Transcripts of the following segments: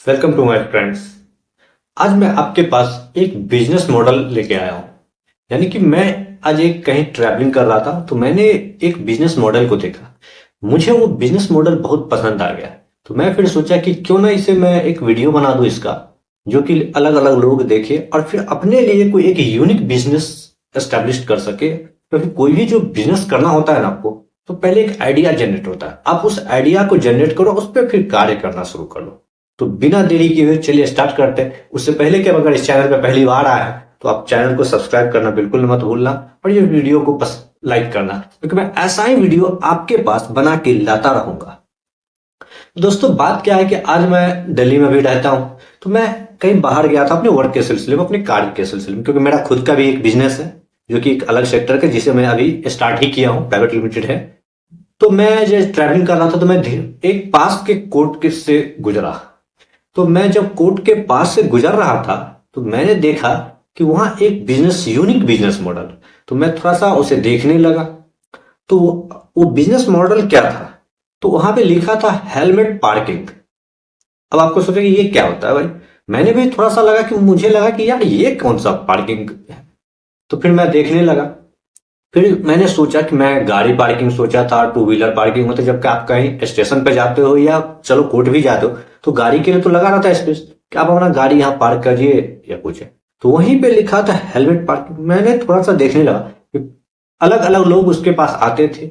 Welcome to my friends. आज मैं आपके पास एक बिजनेस मॉडल लेके आया हूँ। यानी कि मैं आज एक कहीं ट्रैवलिंग कर रहा था तो मैंने एक बिजनेस मॉडल को देखा। मुझे वो बिजनेस मॉडल बहुत पसंद आ गया। तो मैं फिर सोचा कि क्यों ना इसे मैं एक वीडियो बना दूं इसका, जो कि अलग अलग लोग देखे और फिर अपने लिए कोई एक यूनिक बिजनेस एस्टेब्लिश कर सके। क्योंकि कोई भी जो बिजनेस करना होता है ना आपको, तो पहले एक आइडिया जनरेट होता है। आप उस आइडिया को जनरेट करो, उस पर फिर कार्य करना शुरू कर लो। तो बिना देरी किए हुए चलिए स्टार्ट करते हैं। उससे पहले कि आप अगर इस चैनल पर पहली बार आए हैं तो आप चैनल को सब्सक्राइब करना बिल्कुल मत भूलना और ये वीडियो को लाइक करना, क्योंकि मैं ऐसा ही वीडियो आपके पास बना के लाता रहूंगा। दोस्तों, बात क्या है कि आज मैं दिल्ली में भी रहता हूं, तो मैं कहीं बाहर गया था अपने वर्क के सिलसिले में, अपने कार्य के सिलसिले में, क्योंकि मेरा खुद का भी एक बिजनेस है जो कि एक अलग सेक्टर का, जिसे मैं अभी स्टार्ट ही किया हूं, प्राइवेट लिमिटेड है। तो मैं जब ट्रैवलिंग कर रहा था तो मैं एक पास के कोर्ट के से गुजरा। तो मैं जब कोर्ट के पास से गुजर रहा था तो मैंने देखा कि वहां एक यूनिक बिजनेस मॉडल। तो मैं थोड़ा सा उसे देखने लगा। तो वो बिजनेस मॉडल क्या था, तो वहां पे लिखा था हेलमेट पार्किंग। अब आपको सोचे कि ये क्या होता है भाई। मैंने भी थोड़ा सा लगा कि मुझे लगा कि यार ये कौन सा पार्किंग है। तो फिर मैं देखने लगा। फिर मैंने सोचा कि मैं गाड़ी पार्किंग सोचा था, टू व्हीलर पार्किंग होता, जबकि आप कहीं स्टेशन पे जाते हो या चलो कोर्ट भी जाते हो तो गाड़ी के लिए तो लगा रहता है स्पेस कि आप अपना गाड़ी यहाँ पार्क करिए या कुछ है। तो वहीं पे लिखा था हेलमेट पार्किंग। मैंने थोड़ा सा देखने लगा कि अलग अलग लोग उसके पास आते थे,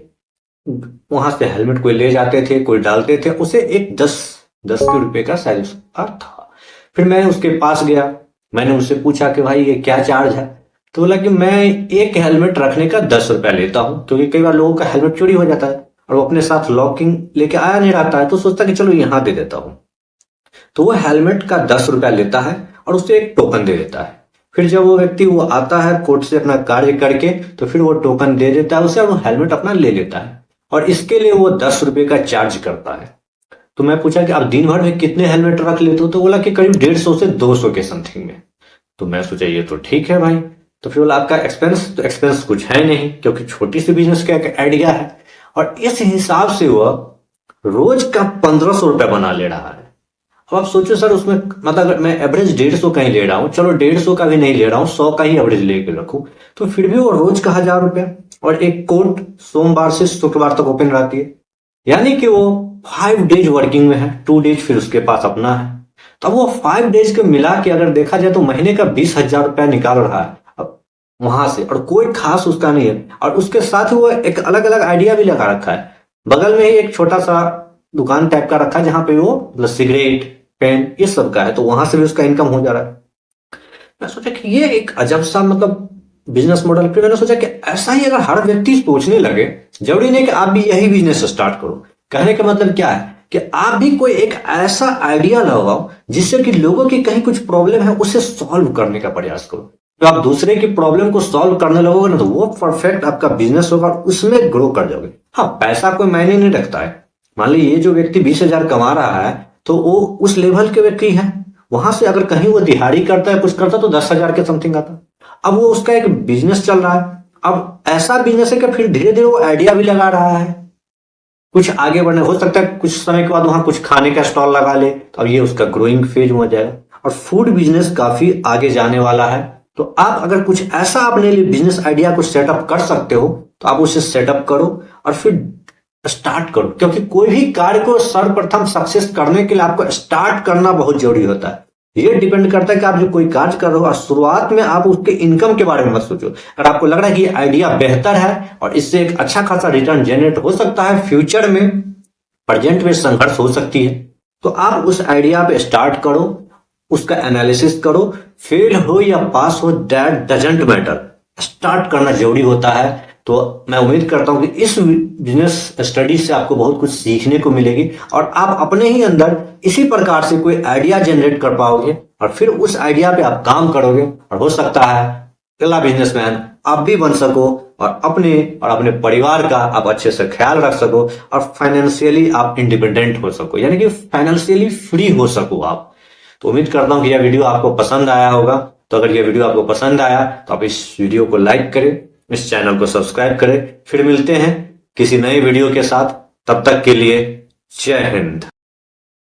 वहां से हेलमेट कोई ले जाते थे, कोई डालते थे। उसे एक दस दस के रुपए का शायद उसका था। फिर मैं उसके पास गया, मैंने उससे पूछा कि भाई ये क्या चार्ज है। तो बोला कि मैं एक हेलमेट रखने का 10 रुपया लेता हूँ, क्योंकि कई बार लोगों का हेलमेट चोरी हो जाता है और वो अपने साथ लॉकिंग लेके आया नहीं रहता है, तो सोचता कि चलो यहाँ दे देता हूँ। तो वो हेलमेट का 10 रुपया लेता है और उसे एक टोकन दे देता है। फिर जब वो व्यक्ति वो आता है कोर्ट से अपना कार्य करके, तो फिर वो टोकन दे देता है उसे और वो हेलमेट अपना ले लेता है, और इसके लिए वो 10 रुपए का चार्ज करता है। तो मैं पूछा कि आप दिन भर में कितने हेलमेट रख लेते हो, तो बोला कि करीब 150 से 200 के समथिंग में। तो मैं सोचा ये तो ठीक है भाई। तो फिर बोला आपका एक्सपेंस, तो एक्सपेंस कुछ है नहीं, क्योंकि छोटी सी बिजनेस का एक आइडिया है। और इस हिसाब से वह रोज का 1500 रुपया बना ले रहा है। अब आप सोचो सर, उसमें मतलब अगर मैं एवरेज 150 का ही ले रहा हूँ, चलो 150 का भी नहीं ले रहा हूँ, 100 का ही एवरेज लेके रखूं, तो फिर भी वो रोज का 1000 रुपया। और एक कोर्ट सोमवार से शुक्रवार तक ओपन रहती है, यानी कि वो 5 डेज वर्किंग में है, 2 डेज फिर उसके पास अपना है। तो अब वो 5 डेज के मिला के अगर देखा जाए तो महीने का 20,000 रुपया निकाल रहा है अब वहां से, और कोई खास उसका नहीं है। और उसके साथ वो एक अलग अलग आइडिया भी लगा रखा है। बगल में ही एक छोटा सा दुकान टाइप का रखा है, जहां पे वो मतलब सिगरेट, पेन, ये सब का है, तो वहां से भी उसका इनकम हो जा रहा है। मैं सोचा कि ये एक अजब सा मतलब बिजनेस मॉडल। फिर मैंने सोचा कि ऐसा ही अगर हर व्यक्ति सोचने लगे, जरूरी नहीं कि आप भी यही बिजनेस स्टार्ट करो। कहने का मतलब क्या है कि आप भी कोई एक ऐसा आइडिया लगाओ जिससे कि लोगों की कहीं कुछ प्रॉब्लम है उसे सॉल्व करने का प्रयास करो। तो आप दूसरे की प्रॉब्लम को सॉल्व करने लगोगे ना, तो वो परफेक्ट आपका बिजनेस होगा और उसमें ग्रो कर जाओगे। हाँ, पैसा कोई मायने नहीं रखता है। मान लीजिए ये जो व्यक्ति 20,000 कमा रहा है तो वो उस लेवल के व्यक्ति है। वहां से अगर कहीं वो दिहाड़ी करता है, कुछ करता है, तो 10,000 के समथिंग आता है। अब वो उसका एक बिजनेस चल रहा है। अब ऐसा बिजनेस है कि फिर धीरे धीरे वो आइडिया भी लगा रहा है कुछ आगे बढ़ने। हो सकता है कुछ समय के बाद वहां कुछ खाने का स्टॉल लगा ले, तो अब ये उसका ग्रोइंग फेज हो जाएगा और फूड बिजनेस काफी आगे जाने वाला है। तो आप अगर कुछ ऐसा अपने लिए बिजनेस आइडिया को सेटअप कर सकते हो तो आप उसे सेटअप करो और फिर स्टार्ट करो, क्योंकि कोई भी कार्य को सर्वप्रथम सक्सेस करने के लिए आपको स्टार्ट करना बहुत जरूरी होता है। ये डिपेंड करता है कि आप जो कोई कार्य कर रहे हो, शुरुआत में आप उसके इनकम के बारे में मत सोचो। अगर आपको लग रहा है कि ये आइडिया बेहतर है और इससे एक अच्छा खासा रिटर्न जनरेट हो सकता है फ्यूचर में, प्रेजेंट में संघर्ष हो सकती है, तो आप उस आइडिया पे स्टार्ट करो, उसका एनालिसिस करो। फेल हो या पास हो, दैट डजंट मैटर, स्टार्ट करना जरूरी होता है। तो मैं उम्मीद करता हूं कि इस बिजनेस स्टडी से आपको बहुत कुछ सीखने को मिलेगी और आप अपने ही अंदर इसी प्रकार से कोई आइडिया जनरेट कर पाओगे और फिर उस आइडिया पे आप काम करोगे और हो सकता है अगला बिजनेसमैन आप भी बन सको और अपने परिवार का आप अच्छे से ख्याल रख सको और फाइनेंशियली आप इंडिपेंडेंट हो सको, यानी कि फाइनेंशियली फ्री हो सको आप। तो उम्मीद करता हूं कि यह वीडियो आपको पसंद आया होगा। तो अगर यह वीडियो आपको पसंद आया तो आप इस वीडियो को लाइक करें, इस चैनल को सब्सक्राइब करें। फिर मिलते हैं किसी नए वीडियो के साथ, तब तक के लिए जय हिंद।